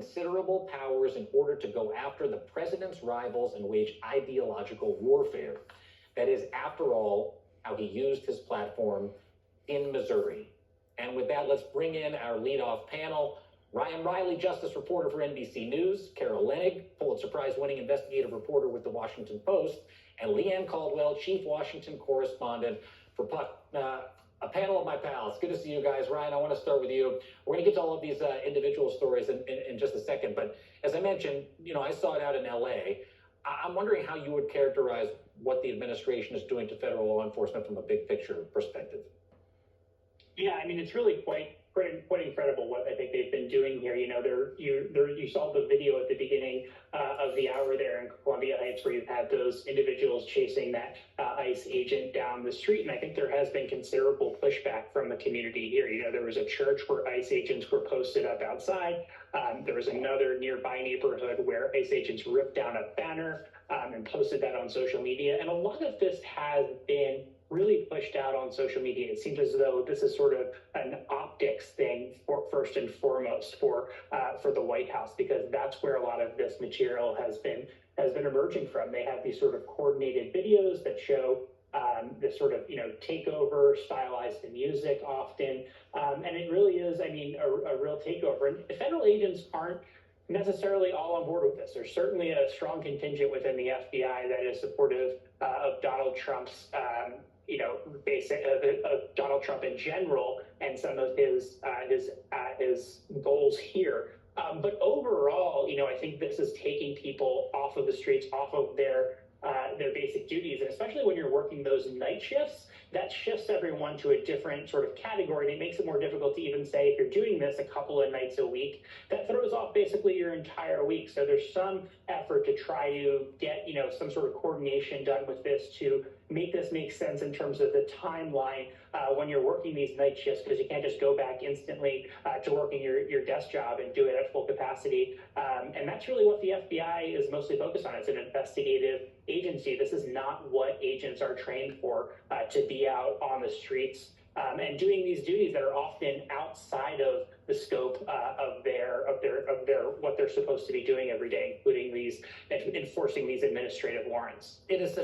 considerable powers in order to go after the president's rivals and wage ideological warfare. That is, after all, how he used his platform in Missouri. And with that, let's bring in our leadoff panel. Ryan Riley, justice reporter for NBC News, Carol Leonnig, Pulitzer Prize-winning investigative reporter with The Washington Post, and Leanne Caldwell, chief Washington correspondent for Puck. A panel of my pals. Good to see you guys. Ryan, I want to start with you. We're going to get to all of these individual stories in just a second. But as I mentioned, I saw it out in LA. I'm wondering how you would characterize what the administration is doing to federal law enforcement from a big picture perspective. Yeah, I mean, it's really quite incredible what I think they've been doing here. You saw the video at the beginning of the hour there in Columbia Heights where you had those individuals chasing that ICE agent down the street. And I think there has been considerable pushback from the community here. There was a church where ICE agents were posted up outside. There was another nearby neighborhood where ICE agents ripped down a banner and posted that on social media. And a lot of this has been really pushed out on social media. It seems as though this is sort of an optics thing first and foremost for the White House, because that's where a lot of this material has been emerging from. They have these sort of coordinated videos that show this sort of takeover, stylized in music often, and it really is, I mean, a real takeover. And federal agents aren't necessarily all on board with this. There's certainly a strong contingent within the FBI that is supportive of Donald Trump's of Donald Trump in general and some of his goals here. But overall, I think this is taking people off of the streets, off of their basic duties, and especially when you're working those night shifts, that shifts everyone to a different sort of category, and it makes it more difficult to even say if you're doing this a couple of nights a week, that throws off basically your entire week. So there's some effort to try to get, some sort of coordination done with this to make this make sense in terms of the timeline when you're working these night shifts, because you can't just go back instantly to working your desk job and do it at full capacity. And that's really what the FBI is mostly focused on. It's an investigative agency. This is not what agents are trained for, to be out on the streets and doing these duties that are often outside of the scope of their what they're supposed to be doing every day, including enforcing these administrative warrants. It is such